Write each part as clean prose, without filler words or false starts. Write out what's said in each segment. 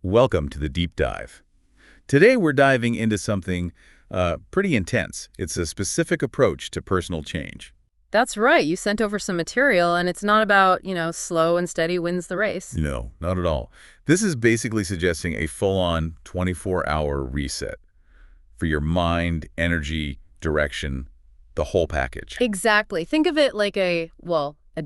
Welcome to the Deep Dive. Today we're diving into something pretty intense. It's a specific approach to personal change. That's right. You sent over some material, and it's not about, slow and steady wins the race. No, not at all. This is basically suggesting a full-on 24-hour reset for your mind, energy, direction, the whole package. Exactly. Think of it like a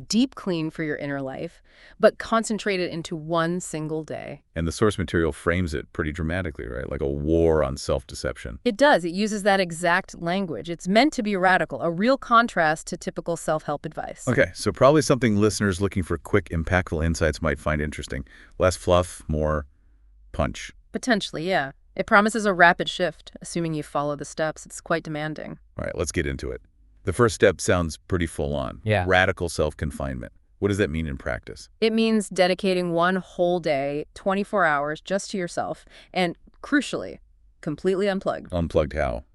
deep clean for your inner life, but concentrated into one single day. And the source material frames it pretty dramatically, right? Like a war on self-deception. It does. It uses that exact language. It's meant to be radical, a real contrast to typical self-help advice. Okay, so probably something listeners looking for quick, impactful insights might find interesting. Less fluff, more punch. Potentially, yeah. It promises a rapid shift, assuming you follow the steps. It's quite demanding. All right, let's get into it. The first step sounds pretty full-on. Yeah. Radical self-confinement. What does that mean in practice? It means dedicating one whole day, 24 hours, just to yourself, and crucially, completely unplugged. Unplugged how?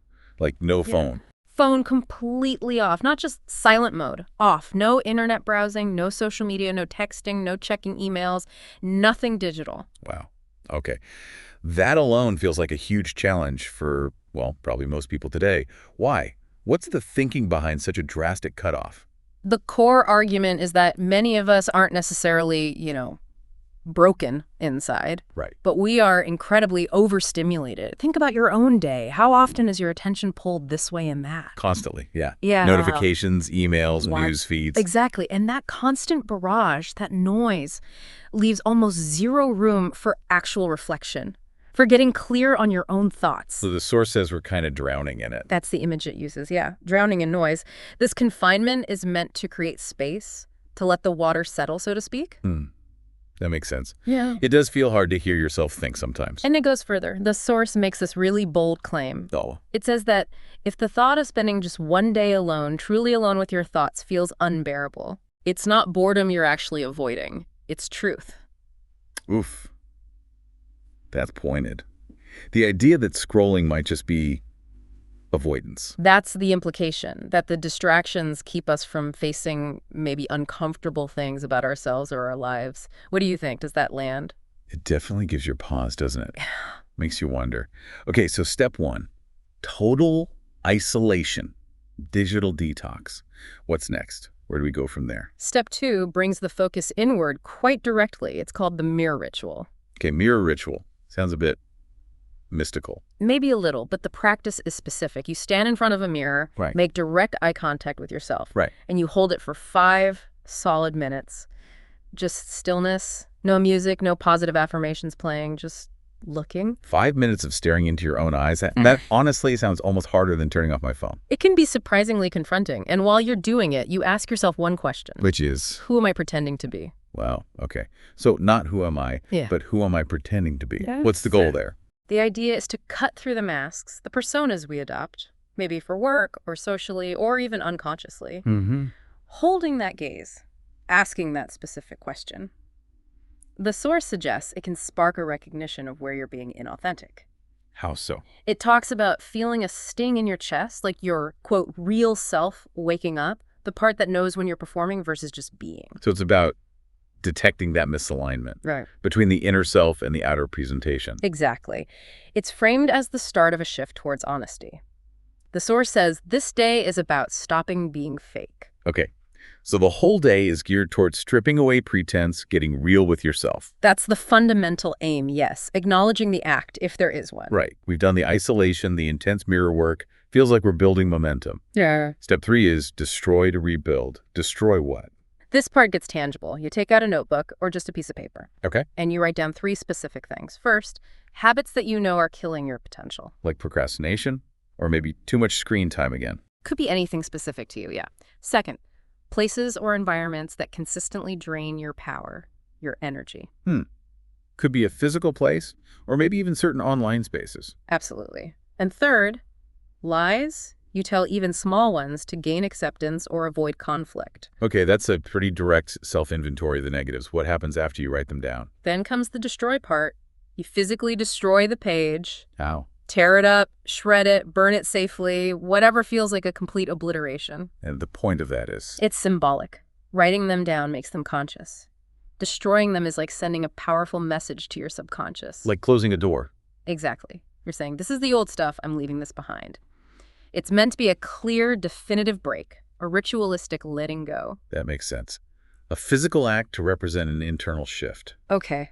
Like no phone. Phone completely off, not just silent mode, off. No internet browsing, no social media, no texting, no checking emails, nothing digital. Wow. Okay. That alone feels like a huge challenge for, well, probably most people today. Why? What's the thinking behind such a drastic cutoff? The core argument is that many of us aren't necessarily, broken inside. Right. But we are incredibly overstimulated. Think about your own day. How often is your attention pulled this way and that? Constantly, yeah. Yeah. Notifications, emails, What? news feeds. Exactly. And that constant barrage, that noise, leaves almost zero room for actual reflection, for getting clear on your own thoughts. So the source says we're kind of drowning in it. That's the image it uses, yeah. Drowning in noise. This confinement is meant to create space, to let the water settle, so to speak. That makes sense. Yeah. It does feel hard to hear yourself think sometimes. And it goes further. The source makes this really bold claim. Oh. It says that if the thought of spending just one day alone, truly alone with your thoughts, feels unbearable, it's not boredom you're actually avoiding. It's truth. Oof. That's pointed. The idea that scrolling might just be avoidance. That's the implication, that the distractions keep us from facing maybe uncomfortable things about ourselves or our lives. What do you think? Does that land? It definitely gives you pause, doesn't it? Makes you wonder. Okay, so step one, total isolation, digital detox. What's next? Where do we go from there? Step 2 brings the focus inward quite directly. It's called the mirror ritual. Okay, mirror ritual. Sounds a bit mystical. Maybe a little, but the practice is specific. You stand in front of a mirror, Right. make direct eye contact with yourself, Right. and you hold it for 5 solid minutes. Just stillness, no music, no positive affirmations playing, just looking. 5 minutes of staring into your own eyes. That honestly sounds almost harder than turning off my phone. It can be surprisingly confronting, and while you're doing it, you ask yourself one question. Which is, Who am I pretending to be? wow, okay. So not who am I, Yeah. but who am I pretending to be? Yes. What's the goal there? The idea is to cut through the masks, the personas we adopt, maybe for work or socially or even unconsciously, holding that gaze, asking that specific question. The source suggests it can spark a recognition of where you're being inauthentic. How so? It talks about feeling a sting in your chest, like your, quote, real self waking up, the part that knows when you're performing versus just being. So it's about detecting that misalignment Right. between the inner self and the outer presentation. Exactly. It's framed as the start of a shift towards honesty. The source says this day is about stopping being fake. Okay, so the whole day is geared towards stripping away pretense, getting real with yourself. That's the fundamental aim, yes. Acknowledging the act, if there is one. Right. We've done the isolation, the intense mirror work. Feels like we're building momentum. Yeah. Step 3 is destroy to rebuild. Destroy what? This part gets tangible. You take out a notebook or just a piece of paper, Okay. and you write down 3 specific things. First, habits that you know are killing your potential. Like procrastination? Or maybe too much screen time again. Could be anything specific to you, yeah. Second, places or environments that consistently drain your power, your energy. Could be a physical place, or maybe even certain online spaces. Absolutely. And third, lies you tell even small ones to gain acceptance or avoid conflict. Okay, that's a pretty direct self-inventory of the negatives. What happens after you write them down? Then comes the destroy part. You physically destroy the page, How? tear it up, shred it, burn it safely, whatever feels like a complete obliteration. And the point of that is? It's symbolic. Writing them down makes them conscious. Destroying them is like sending a powerful message to your subconscious. Like closing a door. Exactly. You're saying, this is the old stuff, I'm leaving this behind. It's meant to be a clear, definitive break, a ritualistic letting go. That makes sense. A physical act to represent an internal shift. Okay.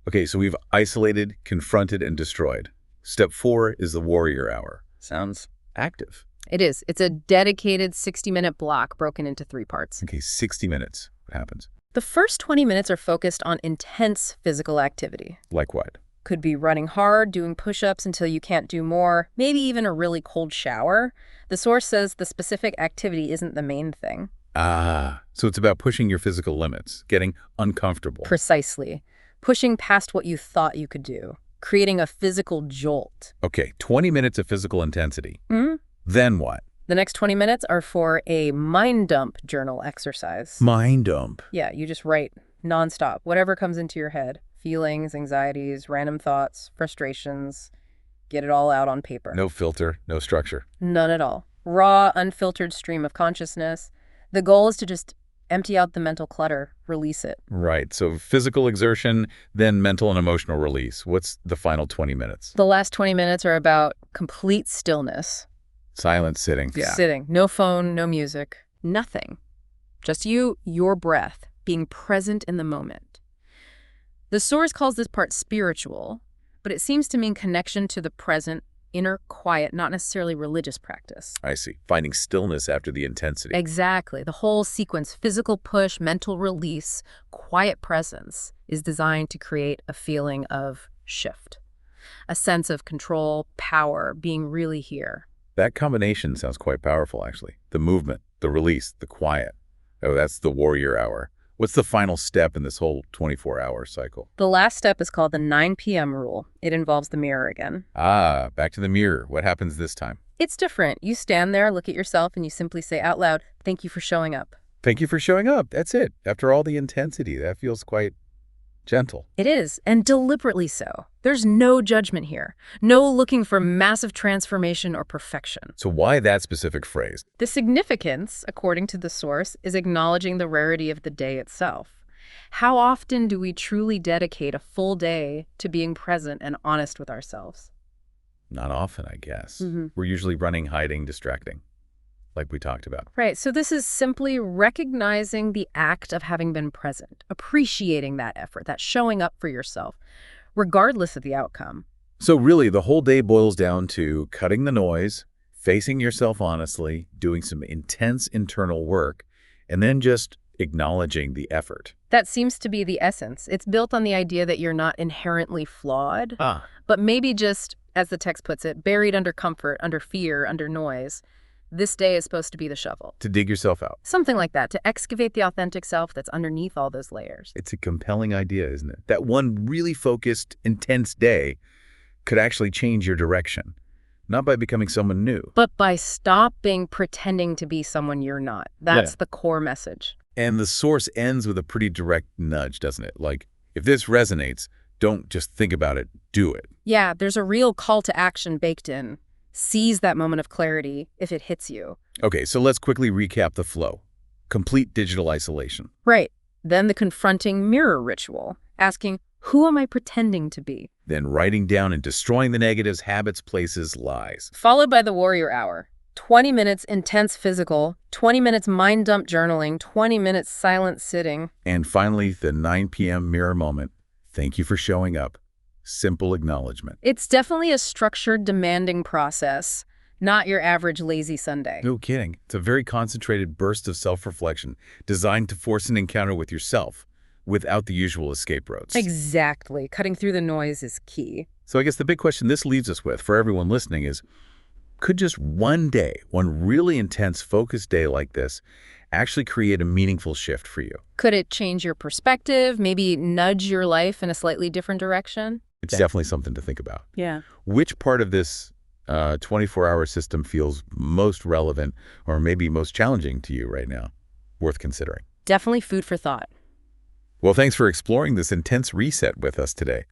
Okay, so we've isolated, confronted, and destroyed. Step 4 is the warrior hour. Sounds active. It is. It's a dedicated 60-minute block broken into 3 parts. Okay, 60 minutes. What happens? The first 20 minutes are focused on intense physical activity. Like what? Could be running hard, doing push-ups until you can't do more, maybe even a really cold shower. The source says the specific activity isn't the main thing. Ah, so it's about pushing your physical limits, getting uncomfortable. Precisely. Pushing past what you thought you could do, creating a physical jolt. Okay, 20 minutes of physical intensity. Hmm? Then what? The next 20 minutes are for a mind dump journal exercise. Mind dump. Yeah, you just write nonstop, whatever comes into your head. Feelings, anxieties, random thoughts, frustrations. Get it all out on paper. No filter, no structure. None at all. Raw, unfiltered stream of consciousness. The goal is to just empty out the mental clutter, release it. Right, so physical exertion, then mental and emotional release. What's the final 20 minutes? The last 20 minutes are about complete stillness. Silent sitting. Sitting. No phone, no music, nothing. Just you, your breath, being present in the moment. The source calls this part spiritual, but it seems to mean connection to the present, inner quiet, not necessarily religious practice. I see. Finding stillness after the intensity. Exactly. The whole sequence, physical push, mental release, quiet presence, is designed to create a feeling of shift. A sense of control, power, being really here. That combination sounds quite powerful, actually. The movement, the release, the quiet. Oh, that's the warrior hour. What's the final step in this whole 24-hour cycle? The last step is called the 9 p.m. rule. It involves the mirror again. Ah, back to the mirror. What happens this time? It's different. You stand there, look at yourself, and you simply say out loud, "Thank you for showing up." Thank you for showing up. That's it. After all the intensity, that feels quite gentle. It is, and deliberately so. There's no judgment here. No looking for massive transformation or perfection. So why that specific phrase? The significance, according to the source, is acknowledging the rarity of the day itself. How often do we truly dedicate a full day to being present and honest with ourselves? Not often, I guess. Mm-hmm. We're usually running, hiding, distracting, like we talked about. Right, so this is simply recognizing the act of having been present, appreciating that effort, that showing up for yourself, regardless of the outcome. So really, the whole day boils down to cutting the noise, facing yourself honestly, doing some intense internal work, and then just acknowledging the effort. That seems to be the essence. It's built on the idea that you're not inherently flawed, but maybe just, as the text puts it, buried under comfort, under fear, under noise. This day is supposed to be the shovel. To dig yourself out. Something like that, to excavate the authentic self that's underneath all those layers. It's a compelling idea, isn't it? That one really focused, intense day could actually change your direction. Not by becoming someone new. But by stopping pretending to be someone you're not. That's the core message. And the source ends with a pretty direct nudge, doesn't it? Like, if this resonates, don't just think about it, do it. Yeah, there's a real call to action baked in. Seize that moment of clarity if it hits you. Okay, so let's quickly recap the flow. Complete digital isolation. Right. Then the confronting mirror ritual, asking, who am I pretending to be? Then writing down and destroying the negatives, habits, places, lies. Followed by the warrior hour. 20 minutes intense physical, 20 minutes mind dump journaling, 20 minutes silent sitting. And finally, the 9 p.m. mirror moment. Thank you for showing up. Simple acknowledgement. It's definitely a structured, demanding process, not your average lazy Sunday. No kidding. It's a very concentrated burst of self-reflection designed to force an encounter with yourself without the usual escape routes. Exactly. Cutting through the noise is key. So I guess the big question this leaves us with for everyone listening is, could just one day, one really intense, focused day like this, actually create a meaningful shift for you? Could it change your perspective, maybe nudge your life in a slightly different direction? It's definitely something to think about. Yeah. Which part of this 24-hour system feels most relevant or maybe most challenging to you right now? Worth considering. Definitely food for thought. Well, thanks for exploring this intense reset with us today.